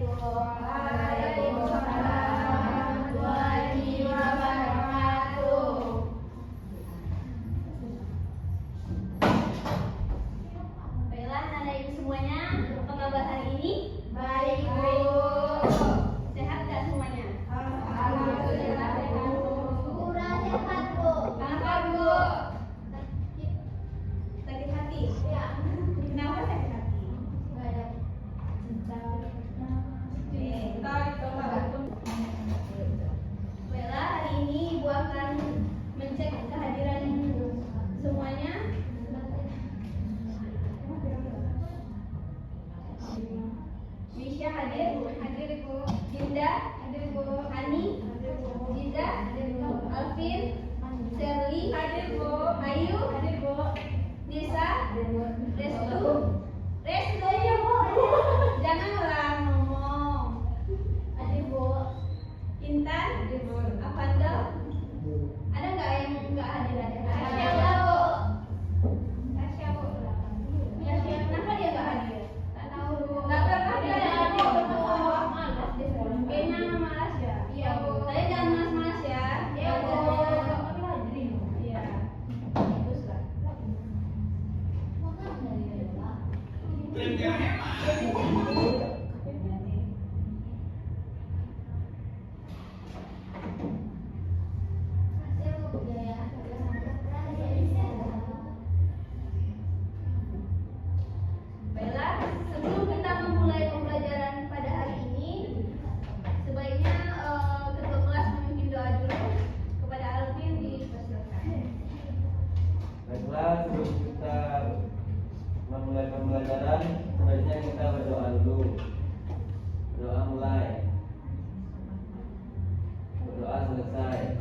Waalaikumsalam warahmatullahi wabarakatuh. Baiklah, anak ibu semuanya, apa kabar hari ini? Baik, Bu. Sehat nggak semuanya? Alhamdulillah. Kurang sehat, Bu. Kenapa, Bu? Sakit hati? Ya. Kenapa sakit hati? Nggak ada Baiklah, hari ini Ibu akan mencek kehadiran semuanya. Misha hadir? Hadir, Ibu. Dinda? Hadir, Bu. Hani? Hadir, Bu. Jiza? Hadir, Bu. Alvin? Sherly? Hadir, Bu. Ayu? Hadir, Bu. Nisa? Hadir, Bu. Restu? Restu aja, Bu. Jangan ulang ngomong. Hadir, Bu. Intan? Hadir, Bu. Avanda? Ada nggak yang nggak hadir? Tasya, Bu. Tasya, Bu. Tasya, kenapa dia nggak hadir? Nggak tahu, Bu. Nggak pernah dia hadir, Bu. Malas deh. Kayaknya malas ya. Iya, Bu. Kalian jangan malas-malas ya. Iya, Bu. Tapi hadirin. Iya. Bagus lah. Makan dari Dewa. Baiklah, sebelum kita memulai pembelajaran pada hari ini, sebaiknya ketua kelas memimpin doa dulu. Kepada Alvin dipersilakan. Baiklah, sebelum kita memulai pembelajaran, sebaiknya kita berdoa dulu. Doa mulai. Berdoa selesai.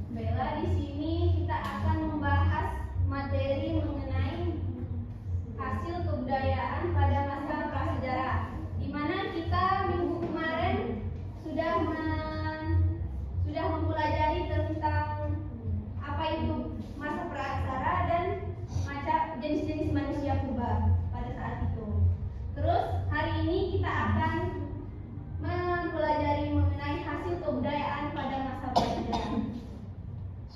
Baiklah, di sini kita akan membahas materi mengenai hasil kebudayaan pada masa prasejarah, di mana kita minggu kemarin sudah mempelajari tentang apa itu masa prasejarah dan macam jenis-jenis manusia purba pada saat itu. Terus hari ini kita akan mempelajari mengenai hasil kebudayaan pada masa prasejarah.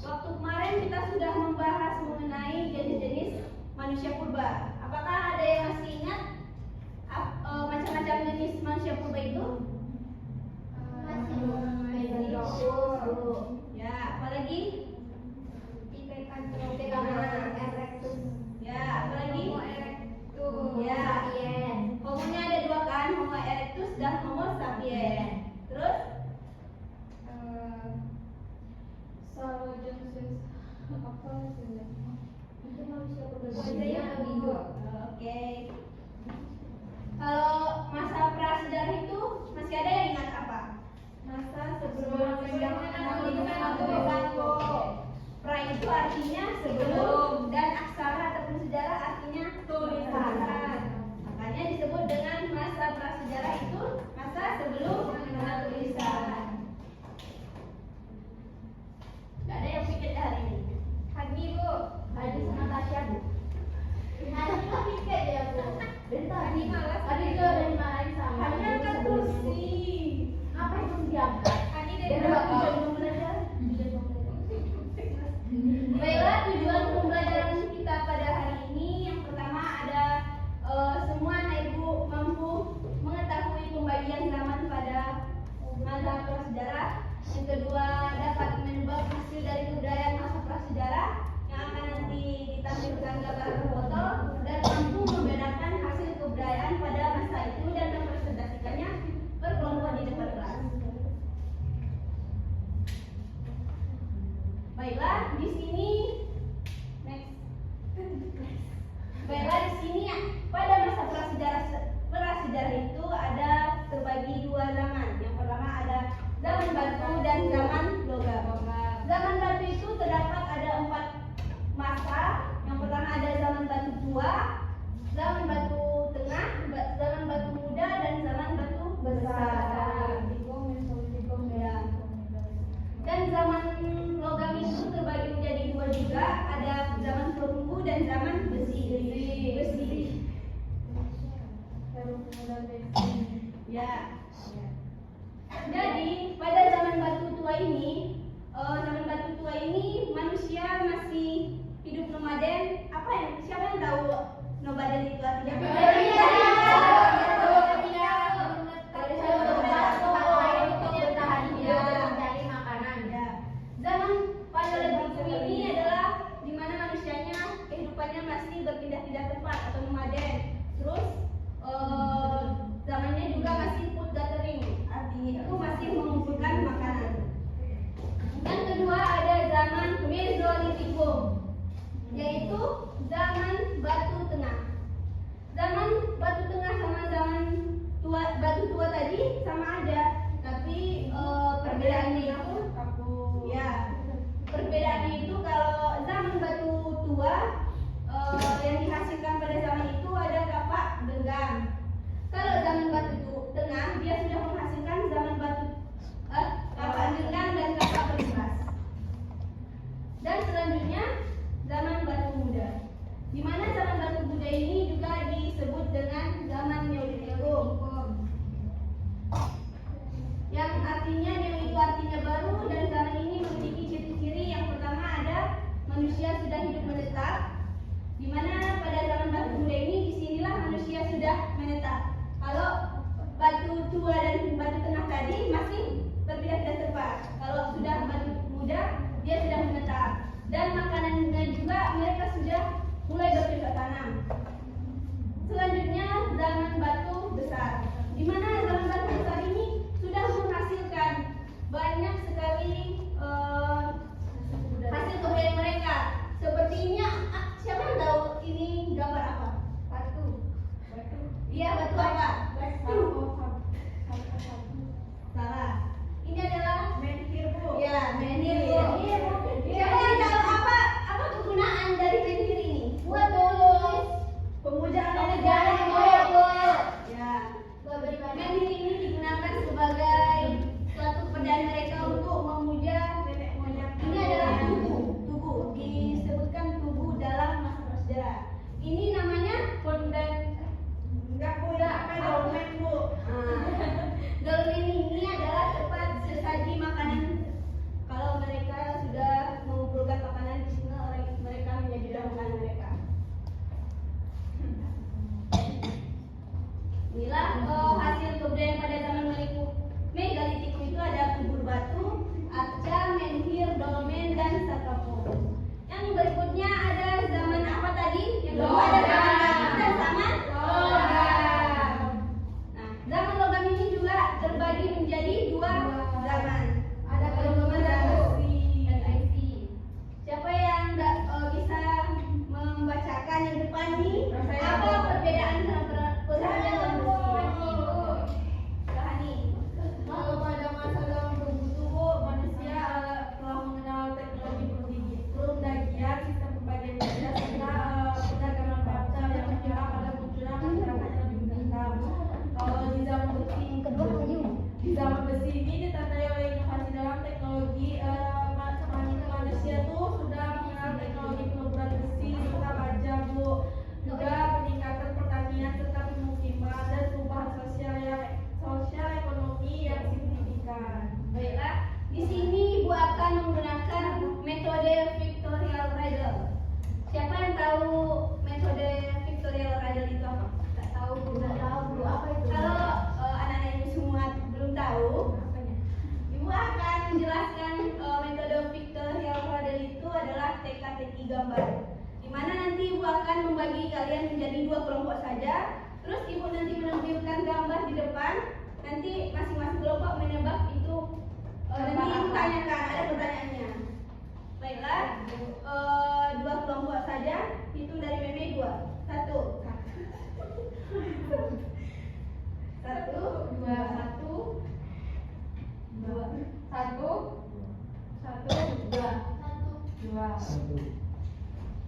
Waktu kemarin kita sudah membahas mengenai jenis-jenis manusia purba. Apakah ada yang masih ingat macam-macam jenis manusia purba itu? Ya, apalagi? Ya, apalagi? Ya, homonya ada dua kan, Homo erectus dan Homo sapiens. Terus? Itu manusia purba. Oke. Kalau masa prasejarah itu masih ada yang ingat apa? Masa sebelum pra itu artinya sebelum, dan aksara ataupun sejarah artinya tulisan. Makanya disebut dengan masa prasejarah itu masa sebelum tulisan. Gak ada yang pikir hari ini. Hani, Bu. Hani sama Tasya, Bu. Hani pikir ya, Bu. Bentar, Hani malas. Hani juga udah dimarahin sama. Hani angkat kursi. Apa itu diangkat? Hani dari tujuan pembelajaran. Baiklah, tujuan pembelajaran kita pada hari ini yang pertama ada semua anak ibu mampu mengetahui pembagian zaman pada masa prasejarah. Yang kedua, dapat menebak hasil dari kebudayaan masa prasejarah yang akan nanti ditampilkan gambar foto, dan mampu membedakan hasil kebudayaan pada masa itu dan mempresentasikannya per kelompok di depan kelas. Baiklah, di sini Baiklah, di sini ya, pada masa prasejarah itu ada terbagi dua zaman. Yang pertama ada zaman batu dan zaman logam. Zaman batu itu terdapat ada 4 masa. Yang pertama ada zaman batu tua, dan zaman besi. Ya. Jadi pada zaman batu tua ini manusia masih hidup nomaden. Apa yang siapa yang tahu nomaden itu artinya? Zaman paleolitik ini adalah di mana manusianya kehidupannya masih berpindah-pindah tempat atau nomaden. Terus zamannya juga masih food gathering, artinya itu masih mengumpulkan makanan. Yang kedua ada zaman Mesolitikum, yaitu zaman batu tengah. Zaman batu tengah sama zaman batu tua tadi sama aja, tapi perbedaannya itu perbedaannya itu kalau zaman batu tua yang dihasilkan pada zaman itu ada kapak genggam. Kalau zaman batu tengah dia sudah menghasilkan zaman batu kapak genggam dan kapak berimbas. Dan selanjutnya zaman batu muda, di mana zaman batu muda ini juga disebut dengan zaman Neolitikum, yang artinya Neo itu artinya baru, dan zaman ini memiliki ciri-ciri. Yang pertama ada manusia sudah hidup menetap, di mana pada zaman batu muda ini disinilah manusia sudah menetap. Kalau batu tua dan batu tengah tadi masih berpindah-pindah tempat. Kalau sudah batu muda dia sudah menetap, dan makanannya juga mereka sudah mulai bercocok tanam. Selanjutnya zaman batu besar, di mana zaman batu besar ini sudah menghasilkan banyak sekali hasil kebudayaan mereka. Sepertinya siapa yang tahu ini gambar apa? Batu. Iya, batu apa? Salah. Ini adalah menhir, Bu. Ya, menhir. Siapa yang tahu apa kegunaan dari menhir ini? Buat tulis pemujaan negara, Bu. Ya. Menhir ini digunakan sebagai suatu kepercayaan mereka untuk memuja nenek moyang. Ini adalah tugu. Disebutkan tugu dalam masa prasejarah. Ini namanya dolmen. Dolmen, Bu. Dolmen ini adalah tempat sesaji makanan. Kalau mereka sudah mengumpulkan makanan di sini, mereka menyajikan makanan mereka. Inilah hasil kebudayaan pada zaman Megalitikum itu ada kubur batu, arca, menhir, dolmen, dan sarkofag. Yang berikutnya ada zaman apa tadi? Yang kedua ada zaman batu dan zaman logam. Nah, zaman logam ini juga terbagi menjadi dua zaman. Ada logam dan IC. Siapa yang bisa membacakan yang depan ini? Apa perbedaan antara perbedaan dan Kalau pada masa zaman berburu, manusia telah mengenal teknologi perundagian, sistem pembagian kerja, serta perdagangan barter yang menjelang pada munculnya masyarakat yang lebih berkembang. Kalau di zaman besi ini ditandai oleh inovasi dalam teknologi. Manusia tuh sudah mengenal teknologi peleburan besi serta baja, Bu. Juga peningkatan pertanian serta pemukiman dan perubahan sosial ekonomi yang signifikan. Baiklah, di sini Ibu akan menggunakan metode Victorial Riddle. Siapa yang tahu metode Victorial Riddle itu apa? Tak tahu, tidak tahu Bu. Apa itu? Kalau anak-anak Ibu semua belum tahu, Ibu akan menjelaskan metode Victorial Riddle itu adalah teka-teki gambar. Di mana nanti Ibu akan membagi kalian menjadi dua kelompok saja. Terus Ibu nanti menampilkan gambar di depan. Nanti masing-masing kelompok menebak itu. Nanti Ibu tanyakan, ada pertanyaannya. Baiklah, dua kelompok saja. Hitung dari Meme 2. 1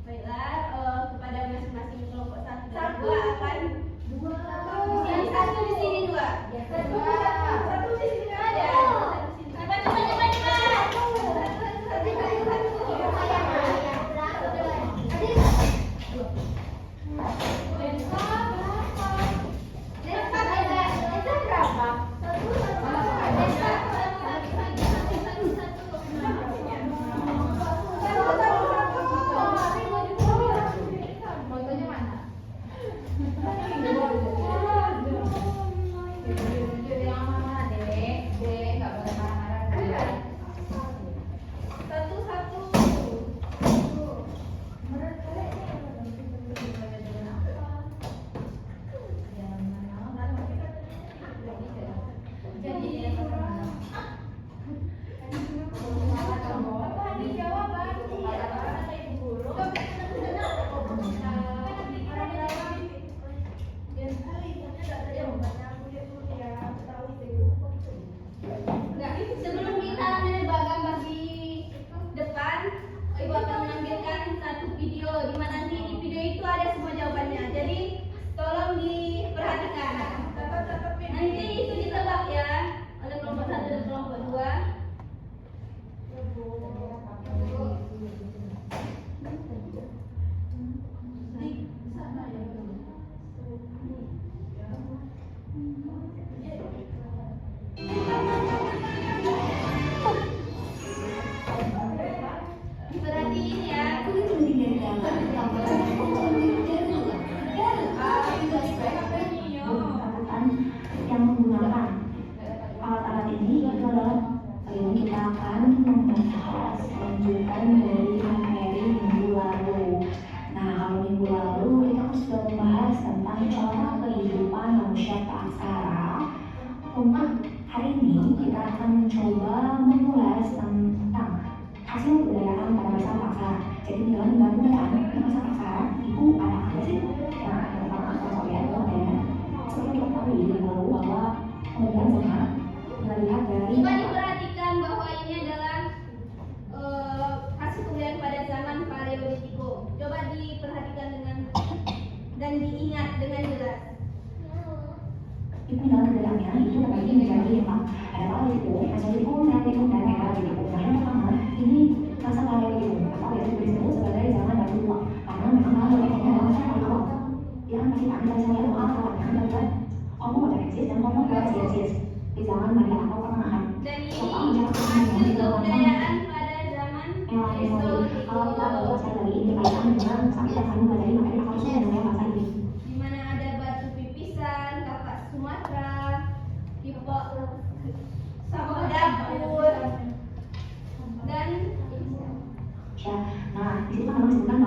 Baiklah, kepada masing-masing kelompok 1 dan 2 akan di sini 1, di sini 2. Satu di sini aja. Cepat. mencoba mengulas tentang hasil kebudayaan pada masa praksara. Jadi dalam kebudayaan pada masa praksara itu ada apa sih? Yang pertama kalian ada seperti kita ketahui di lalu bahwa kemudian zaman melihat dari Coba diperhatikan bahwa ini adalah hasil kebudayaan pada zaman Paleolitiko. Coba diperhatikan dan diingat dengan jelas. itu dalam kebedaannya itu terbagi menjadi memang ada Paleolitikum, Mesolitikum, Neolitik, dan Paleolitikum. Nah, yang pertama ini masa Paleolitikum atau yang disebut sebagai zaman batu tua karena memang Paleolitikum adalah masa paling awal yang masih ada dari saya awalnya dan Homo erectus dan Homo floresiensis di zaman Maria atau pertengahan. Dan ini Serta menjelaskan hasil kebudayaan pada zaman Mesolitikum. Kalau kita Mesolitikum, sekali lagi ini kaitan dengan saat kita akan mempelajari materi harusnya mengenai masa ini. di mana ada batu pipisan, kapak Sumatera, tipe sama dapur, dan Ya, nah di situ kan memang disebutkan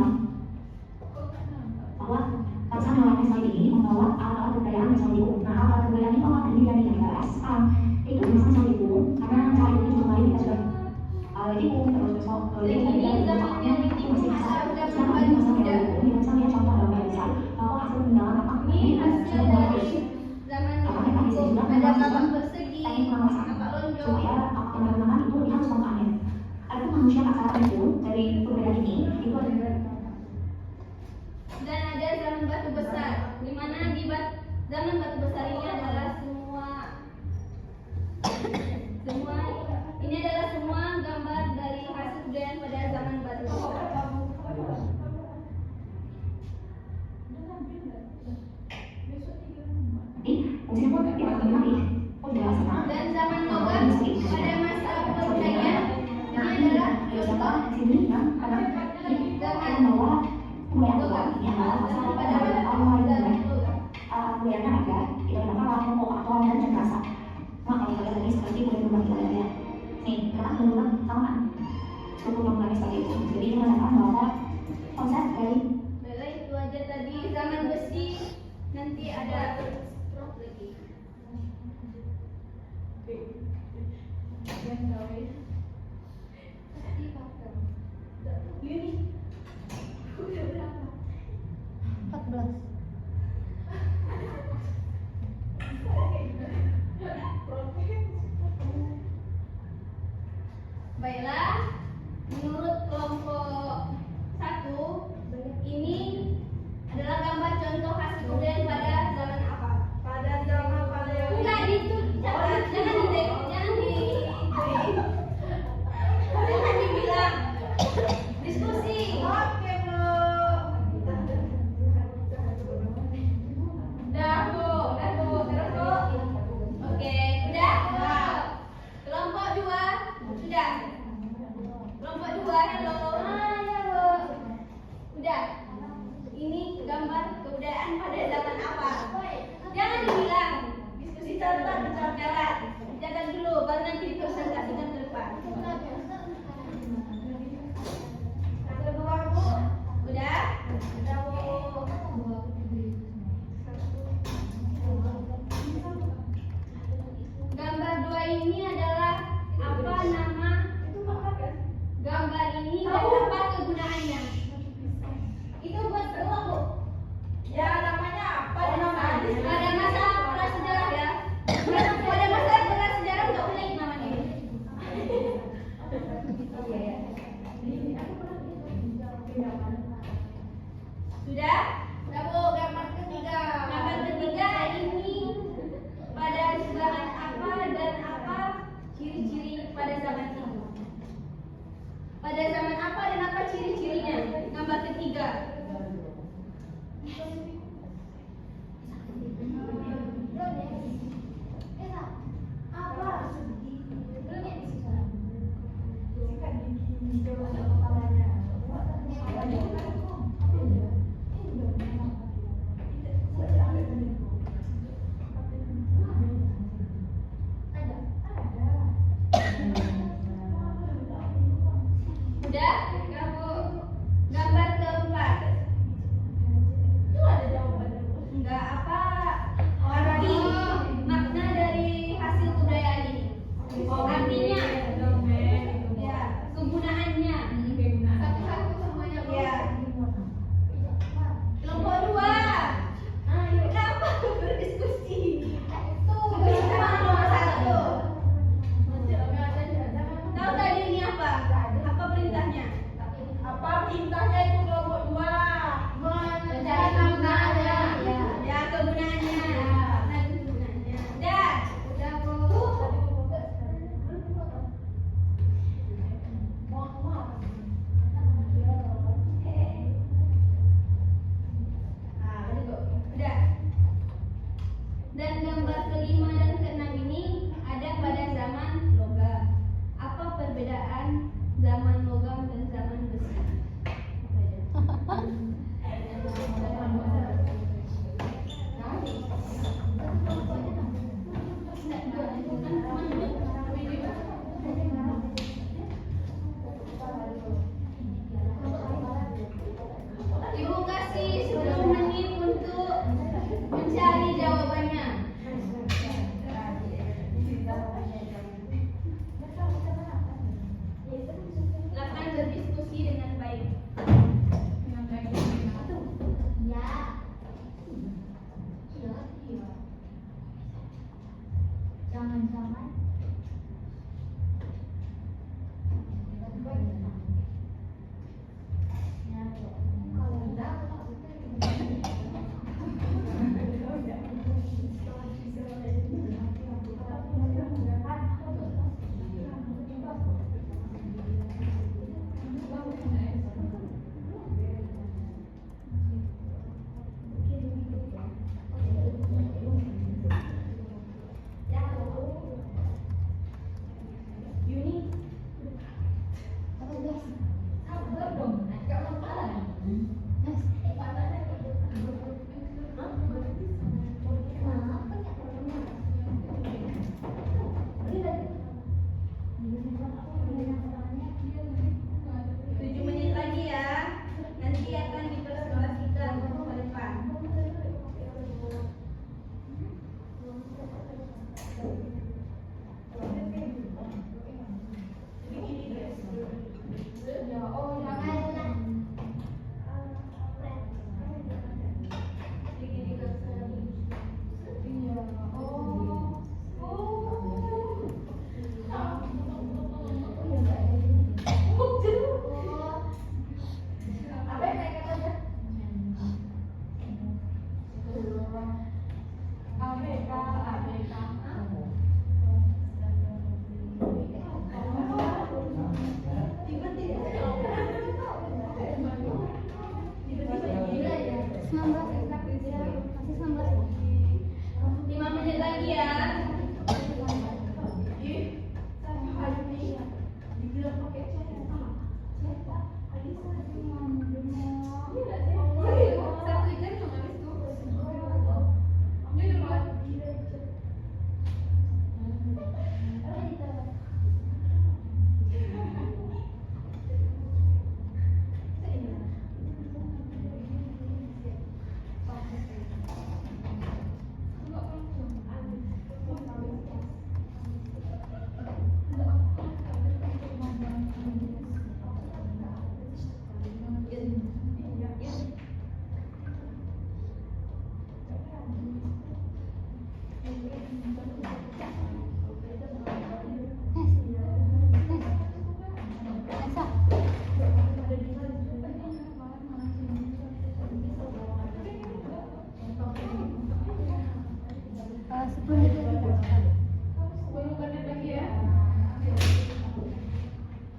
bahwa bangsa Mesolitikum ini membawa alat-alat kebudayaan Mesolitikum. Nah, alat kebudayaan itu apa tadi yang dibahas? Itu bangsa Mesolitikum karena saat itu kembali kita sudah Paleolitikum terus besok ini zaman Neolitik masih bisa sekarang ini masa Neolitik. Ini misalnya contoh dalam misal bahwa hasil peninggalan apa ini hasil sudah dari mulai zaman apakah tadi saya Neolitik. bilang Ada memang kapak persegi, teknik pengawasan kapak lonjong. supaya teman-teman itu lihat contohnya. Adapun manusia pasaran itu dari kebudayaan ini itu ada Dan ada zaman batu besar, di mana di zaman batu besar ini adalah semua gambar dari hasil kebudayaan pada zaman batu besar. fungsi pun tidak akan lagi udah sama Dan zaman logam pada masa pertanian ini adalah contoh sini yang kadang zaman membawa kebudayaan tua ini adalah masa pada awal zaman logam. kemudiannya ada kita gunakan alat pokok aktual dan cerdas. Nah, kalau kalian tadi seperti boleh berbagi kita lihat nih kita menentukan sama kan cukup memulai seperti itu. Jadi ini menandakan bahwa konsep dari Baiklah, itu aja tadi zaman besi. Nanti ada stroke lagi. Ini udah berapa? 14. Baiklah, menurut kelompok 1 ini adalah gambar contoh hasil kebudayaan pada zaman apa? Pada zaman Paleolitikum. Enggak itu jangan dibilang diskusi. Oke, Bu. Dah Bu, terus Bu. Oke, udah. Kelompok 2 sudah. Kelompok 2 halo. Ya Bu. Udah. Ini gambar kebudayaan pada zaman apa? Jangan dibilang diskusi catat dulu baru nanti dipresentasikan ke depan. Kedua Bu, udah Bu. Gambar 2 ini adalah apa nama gambar ini dan apa kegunaannya? Itu buat semua Bu. Ya, namanya apa? Pada masa prasejarah ya. Pada masa prasejarah nggak boleh namanya. Sudah? Ya, Bu, gambar ketiga. Gambar ketiga ini pada zaman apa dan apa ciri-ciri pada zaman itu? Pada zaman apa dan apa ciri-cirinya? Gambar ketiga. Udah? Kamu gambar keempat. Gambar kelima dan keenam ini ada pada zaman logam. Apa perbedaan zaman logam dan zaman besi? Ibu kasih 10 menit untuk mencari jawabannya. Silakan berdiskusi dengan baik. Jangan-jangan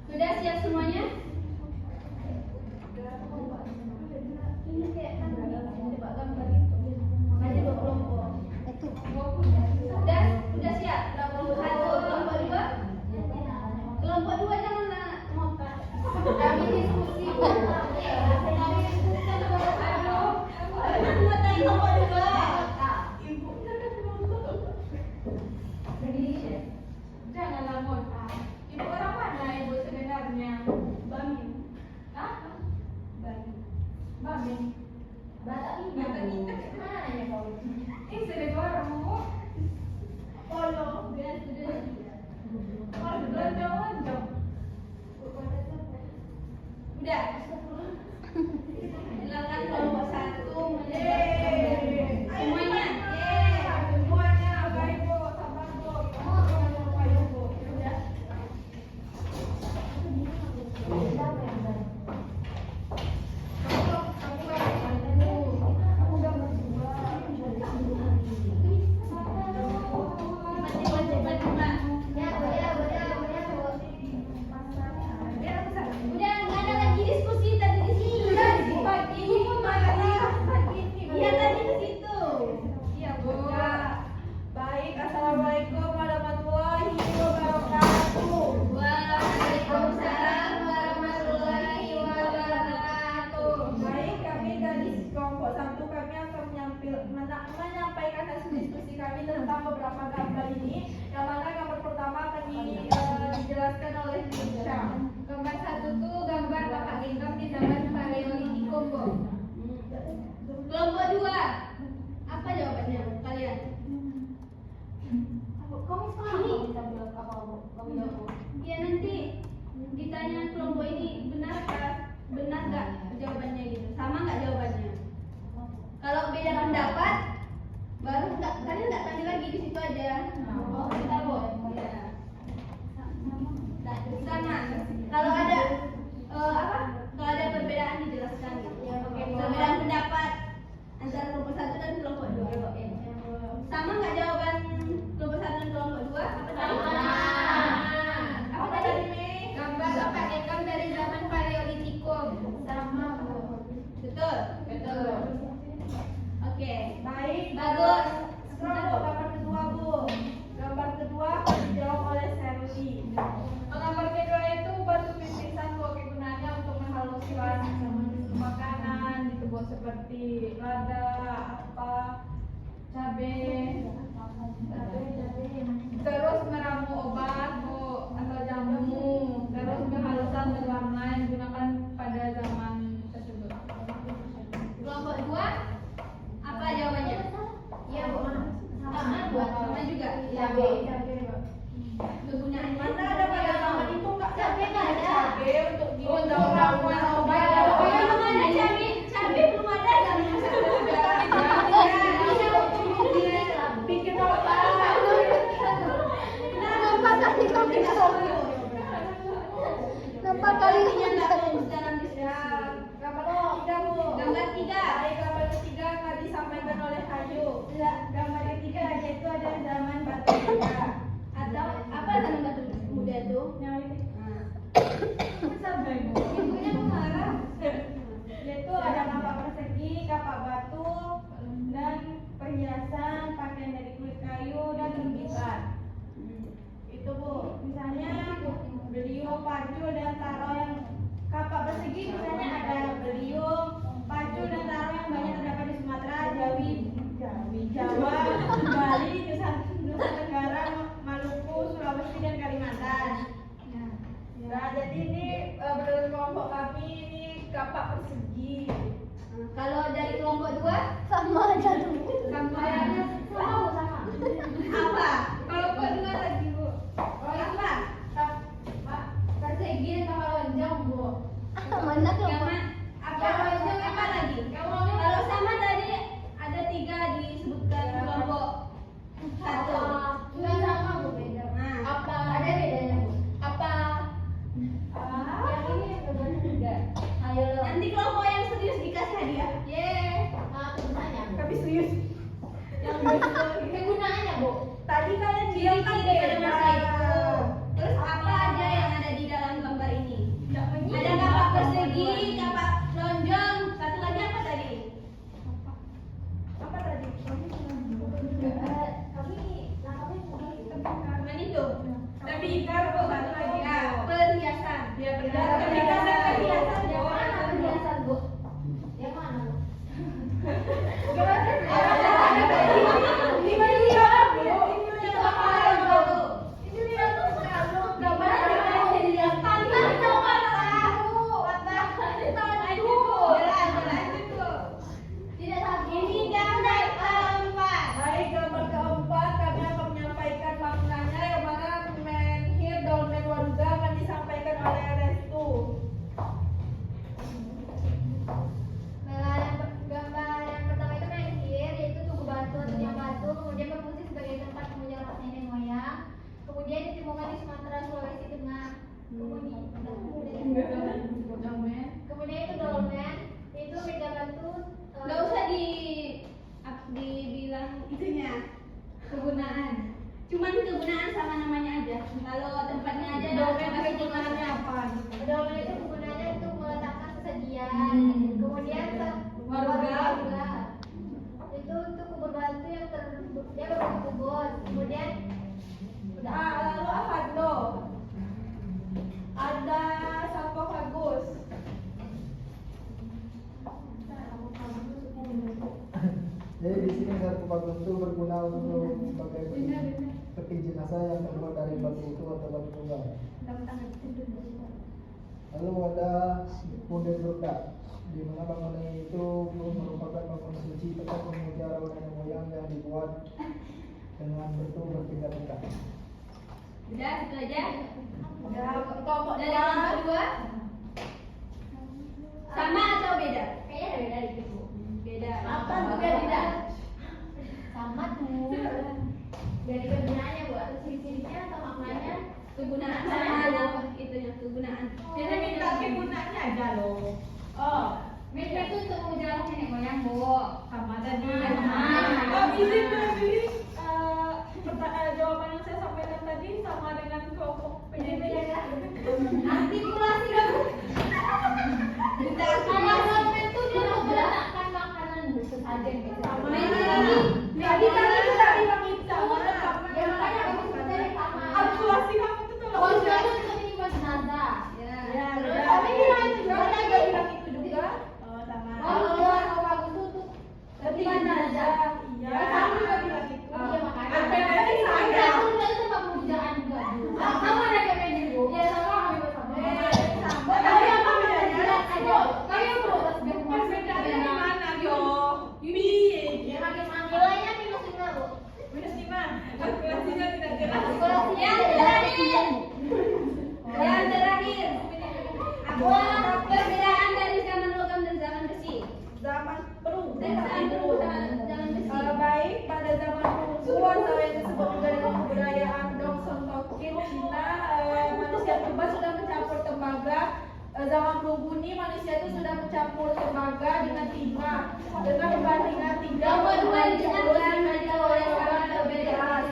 Sudah siap semuanya? Sudah siap? Kelompok dua? Kelompok dua jangan ngotak. Kami diskusi. Kelompok dua. Janganlah ngotak. Ibu orang mana ibu sebenarnya? Bamin. Hah? Bamin. Batak Minang. Mana ya kau? Ini sebenarnya. Polo. Udah. Silakan kelompok satu semuanya. Semuanya, baik bu, sabar bu. Ayo bu, udah. Udah nggak ada lagi diskusi tentang beberapa gambar ini, yang mana gambar pertama akan dijelaskan oleh Nisha. Gambar 1 tuh gambar kakak gendong di zaman Paleolitikum, Bu. Kelompok 2. Apa jawabannya kalian? Kamu sekarang nggak bisa bilang apa kamu jawab. Ya nanti ditanya kelompok ini benar nggak jawabannya gitu, sama nggak jawabannya. Kalau beda pendapat, baru kalian nggak tanya lagi di situ aja. Oh, kita ya. Sama. Kalau ada Kalau ada perbedaan dijelaskan. Ya, perbedaan pendapat antara kelompok 1 dan kelompok 2. Sama nggak jawaban kelompok 1 dan kelompok 2? Apa tadi? Apa tadi? Gambar kakak gendong dari zaman Paleolitikum. Sama, Bu. Betul. Oke. Baik, Bagus. sekarang untuk gambar kedua, Bu. Gambar kedua akan dijawab oleh Sherly. Gambar kedua itu batu pipisan, Bu. Kegunaannya untuk menghalusi makanan dibuat seperti lada, cabai, terus meramu obat, Bu, atau jamu, terus penghalusan berwarna yang digunakan pada zaman tersebut. Kelompok 2 apa jawabannya? Iya, Bu. Sama juga. Cabai. Kegunaannya Mana ada pada zaman itu nggak Cabai nggak ada. cabai untuk Untuk ramuan obat. Belum ada cabai belum ada zaman masa bikin obat. Nampak kali ini yang nggak fokus dalam Ya, gambar ketiga, Bu. gambar 3. Baik, gambar ketiga akan disampaikan oleh Hayu. Ya, gambar ketiga yaitu ada zaman batu muda. Atau apa zaman batu muda tuh? Sampai, Bu. Ibunya pemarah. Yaitu ada kapak persegi, kapak batu, dan perhiasan, pakaian dari kulit kayu dan lukisan. Itu, Bu. Misalnya beliung, pacu, dan taro yang kapak persegi misalnya ada beliung, pacu, dan taro yang banyak terdapat di Sumatera, Jawa, Bali, Nusa Tenggara, Maluku, Sulawesi, dan Kalimantan. Nah, jadi ini menurut kelompok kami ini kapak persegi. Kalau dari kelompok 2 Sama aja tuh. gambarnya sama. Apa? Kelompok 2 lagi, Bu. Oh, apa? Persegi dan kapal lonjong, Bu. Mana tuh? Yang apa lonjong apa lagi? Kalau sama tadi ada 3 disebutkan kelompok 1. Nggak sama, Bu, beda. Nah, Apa? Ada bedanya, Bu. Apa? yang ini benar juga. Ayo lo. Nanti kelompok yang serius dikasih hadiah. Kegunaannya. Kami serius. Kegunaannya, Bu. Tadi kalian bilang kan Ciri-ciri pada masa itu. beda. Terus apa aja yang ada di dalam gambar ini? Ada kapak persegi, kapak lonjong, satu lagi apa tadi? Apa tadi? Mana itu? Tebikar, Bu, satu lagi. Ya, perhiasan. Ya, benar. Tebikar dan perhiasan. Yang mana perhiasan, Bu? Yang mana, Bu? Ini gambar keempat. Baik, gambar keempat kami akan menyampaikan maknanya yang mana menhir dolmen waruga akan disampaikan oleh Restu. Gambar yang pertama itu menhir, yaitu tugu batu atau tiang batu, kemudian berfungsi sebagai tempat pemenjarahan nenek moyang. Kemudian ditemukan di Sumatera, Sulawesi Tengah. Kemudian itu dolmen, itu meja batu. Nggak usah dibilang itunya kegunaan. Cuman kegunaan sama namanya aja. Kalau tempatnya aja Dolmen itu gunanya apa? Dolmen itu gunanya untuk meletakkan sesajian. Kemudian Waruga. itu untuk kubur batu yang dia berbentuk kubur. Kemudian Lalu Avando. Ada sarkofagus. Jadi di sini satu batu itu berguna untuk sebagai peti jenazah yang terbuat dari batu utuh atau batu tunggal. Lalu ada punden berkah, di mana bangunan itu merupakan bangunan suci tempat memuja arwah nenek moyang yang dibuat dengan bentuk bertingkat-tingkat. Udah, itu aja. Ya, kelompok Dan yang dua. kedua sama atau beda? Kayaknya ada beda dikit Bu. Beda. Apa juga tidak? Sama tuh. Dari kegunaannya Bu, atau ciri-cirinya atau maknanya? Kegunaan sama itu yang kegunaan. Kita minta kegunaannya aja loh. Oh, Mereka itu untuk menjaga nenek moyang Bu. sama tadi. Sama. Oh, izin tadi. Jawaban yang saya sampaikan tadi sama dengan kelompok PJJ. Artikulasi kamu. Kalau sampai itu dia mau meletakkan makanan sesajen gitu. Sama. Tadi kami sudah bilang itu. Ya, makanya aku sebenarnya sama. Artikulasi kamu itu tuh. Oh, itu untuk menyimpan jenazah. Ya, Tapi bilang itu juga. Kamu juga bilang itu juga. Oh, sama. Oh, bagus itu untuk Menyimpan jenazah. Iya. Kamu juga bilang itu. Iya, makanya. Artikulasi sama. Aku bilang itu tempat pemujaan juga. Sama ada kemeja Bu. Iya, sama. Sama. Tapi apa bedanya? Kami protes Perbedaannya di mana, Yo? Bi. nilainya minus 5 Bu. Minus 5. Kalkulasinya tidak jelas. Yang terakhir. Yang terakhir. Apa perbedaan dari zaman logam dan zaman besi? Zaman perunggu. Dan zaman perunggu sama zaman besi. Baik, pada zaman perunggu atau yang disebut juga dengan kebudayaan Dong Sontokin Cina, manusia purba sudah mencampur tembaga. Zaman perunggu ini manusia itu sudah mencampur tembaga dengan timah dengan perbandingan 3 Nomor dua banding dengan 10 ulang dengan oleh logam orang dan beras.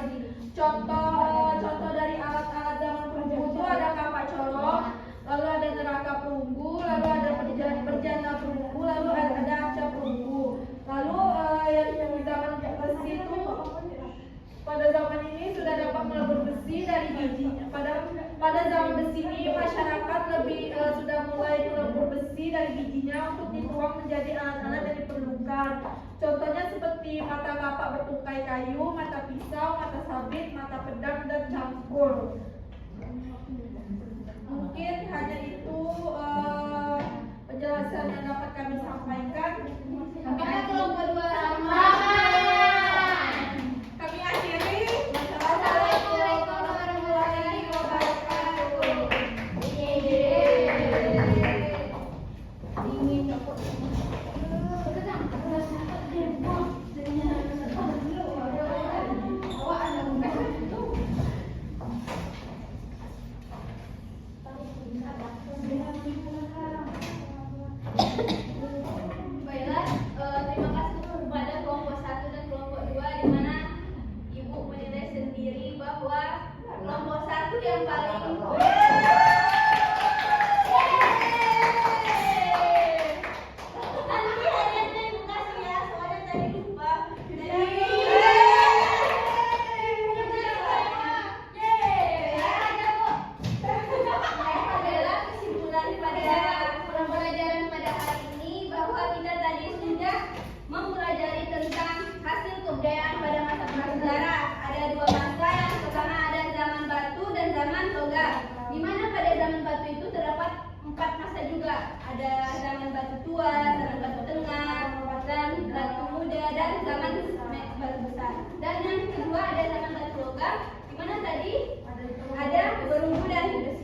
Contoh dari alat-alat zaman perunggu itu ada kapak colok, lalu ada neraka perunggu, lalu ada berjana perunggu, lalu ada arca perunggu. Lalu yang zaman besi itu pada zaman ini sudah dapat melebur besi dari bijinya. Pada zaman besi ini masyarakat lebih sudah mulai melebur besi dari bijinya untuk dituang menjadi alat-alat yang diperlukan. Contohnya seperti mata kapak bertungkai kayu, mata pisau, mata sabit, mata pedang, dan cangkul. Mungkin hanya itu penjelasan yang dapat kami sampaikan. Apakah kelompok 2 sama? Kami akhiri. Assalamualaikum warahmatullahi wabarakatuh. Baiklah, terima kasih kepada kelompok 1 dan kelompok 2 di mana Ibu menilai sendiri bahwa kelompok 1 yang paling nanti hadiahnya Ibu kasih ya, soalnya tadi lupa. Adalah kesimpulan pada pembelajaran pada hari ini bahwa kita tadi sudah mempelajari tentang hasil kebudayaan pada masa prasejarah. Ada 2 masa, yang pertama ada zaman batu dan zaman logam. Di mana pada zaman batu itu terdapat 4 masa juga. Ada zaman batu tua, zaman batu tengah, zaman batu muda, dan zaman batu besar. Dan yang kedua ada zaman batu logam, di mana tadi ada perunggu dan besi.